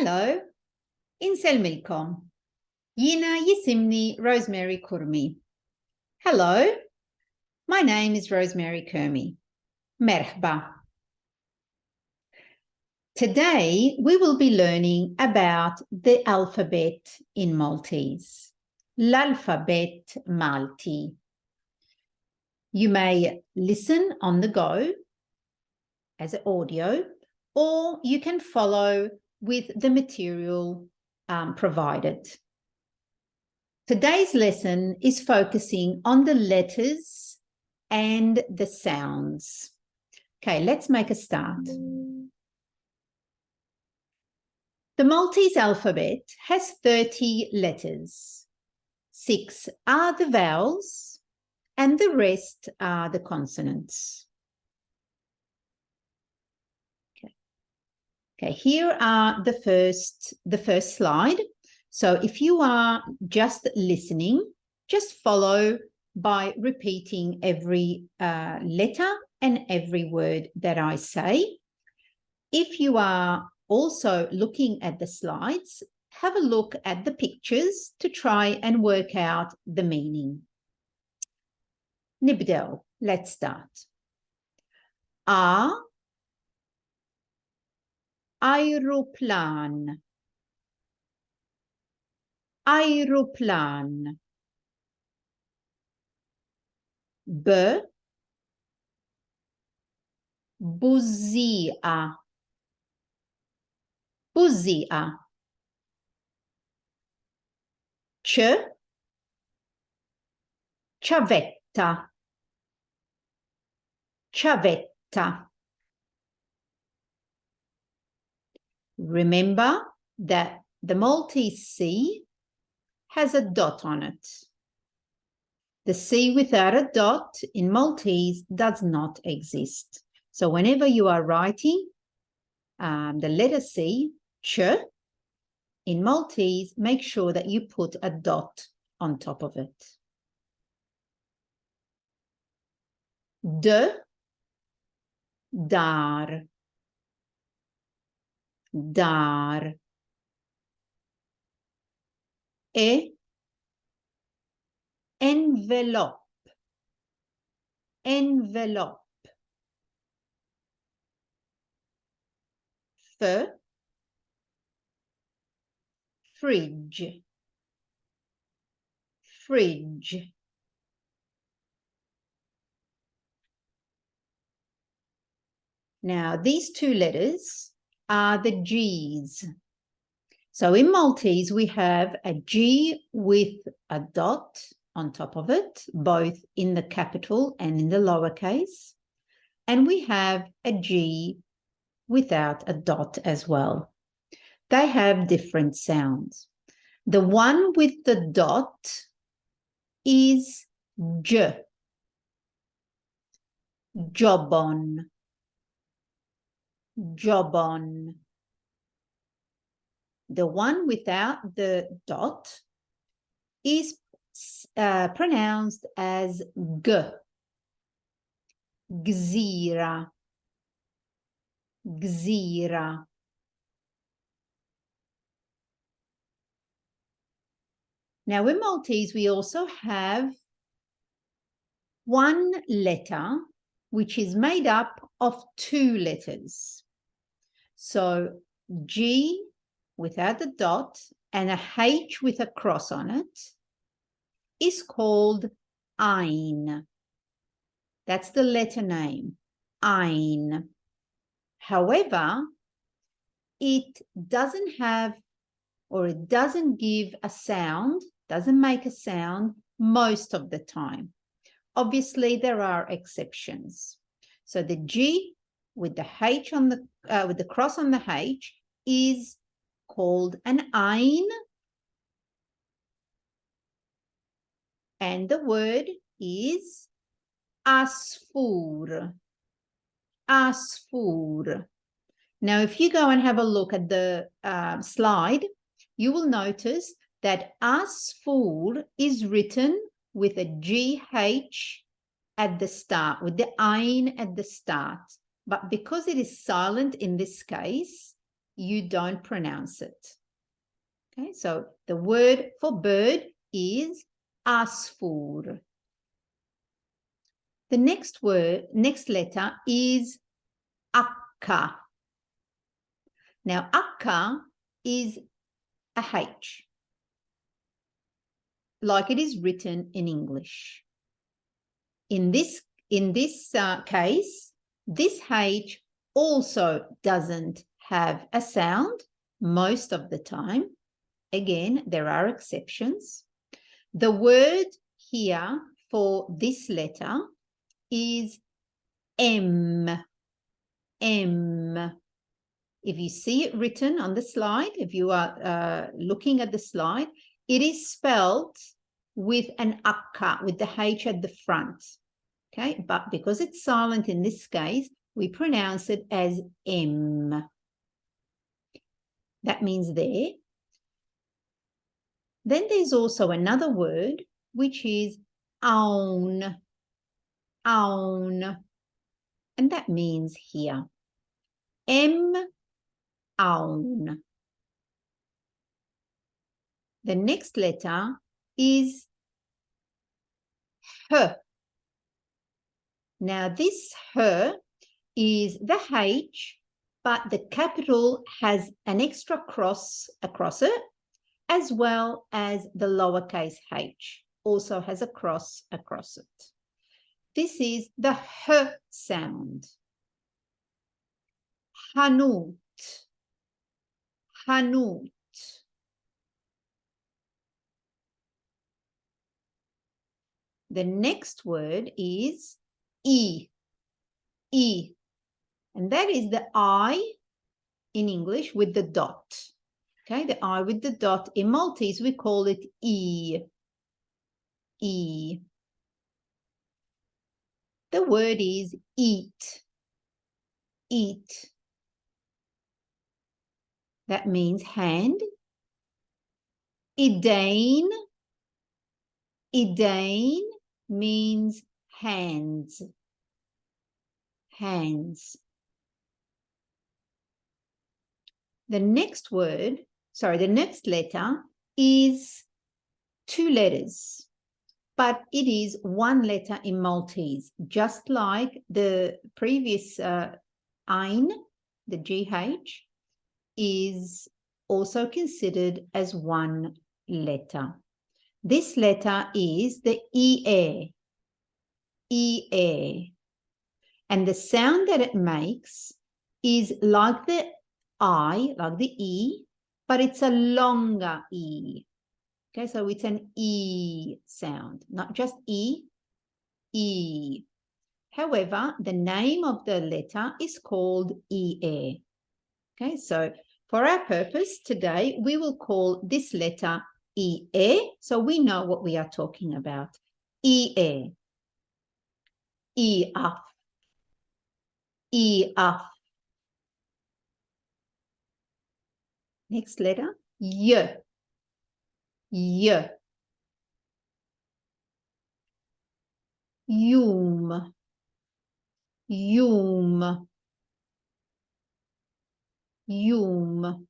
Hello, inselmilkom. Jina jisimni Rosemary Kurmi. Hello, my name is Rosemary Kurmi. Merhba. Today we will be learning about the alphabet in Maltese. L'alphabet Malti. You may listen on the go as an audio, or you can follow with the material provided. Today's lesson is focusing on the letters and the sounds. Okay, let's make a start. The Maltese alphabet has 30 letters. 6 are the vowels and the rest are the consonants. Okay, here are the first slide. So if you are just listening, just follow by repeating every letter and every word that I say. If you are also looking at the slides, have a look at the pictures to try and work out the meaning. Nibdew, let's start. Ajruplan. Ajruplan. Bużżieqa. Bużżieqa. ċavetta. Ċavetta. Remember that the Maltese C has a dot on it. The C without a dot in Maltese does not exist. So whenever you are writing the letter C, ch, in Maltese, make sure that you put a dot on top of it. Dar. Dar. Envelop. Envelop. Friġġ. Friġġ. Now, these two letters are the G's. So in Maltese, we have a G with a dot on top of it, both in the capital and in the lowercase. And we have a G without a dot as well. They have different sounds. The one with the dot is J. Ġobon. Ġobon. The one without the dot is pronounced as G. Gżira. Gżira. Now in Maltese, we also have one letter which is made up of 2 letters. So G without the dot and a H with a cross on it is called ein. That's the letter name, ein. However, it doesn't have, or it doesn't give a sound, doesn't make a sound most of the time. Obviously, there are exceptions. So the G with the H on the with the cross on the H is called an ein, and the word is għasfur. Għasfur. Now, if you go and have a look at the slide, you will notice that għasfur is written with a GH at the start, with the ein at the start. But because it is silent in this case, you don't pronounce it. Okay, so the word for bird is għasfur. The next letter is akka. Now, akka is a H, like it is written in English. In this case, this H also doesn't have a sound most of the time. Again, there are exceptions. The word here for this letter is hemm. Hemm. If you see it written on the slide, if you are looking at the slide, it is spelled with an akka, with the H at the front. Okay, but because it's silent in this case, we pronounce it as hemm. That means there. Then there's also another word, which is hawn. Hawn. And that means here. Hawn. The next letter is h. Now this h is the H, but the capital has an extra cross across it, as well as the lowercase h also has a cross across it. This is the h sound. Ħanut. Ħanut. The next word is e. E. And that is the I in English with the dot. Okay, the I with the dot. In Maltese, we call it e. E. The word is eat. Eat. That means hand. Idejn. Idejn means hands. Hands. The next letter is two letters, but it is one letter in Maltese, just like the previous ein, the GH, is also considered as one letter. This letter is the EA. EA. And the sound that it makes is like the I, like the E, but it's a longer E. Okay, so it's an E sound, not just E, E. However, the name of the letter is called EA. Okay, so for our purpose today, we will call this letter EA, so we know what we are talking about. EA. ieqaf. Ieqaf. Next letter, y. Y. Yum. Yum. Yum.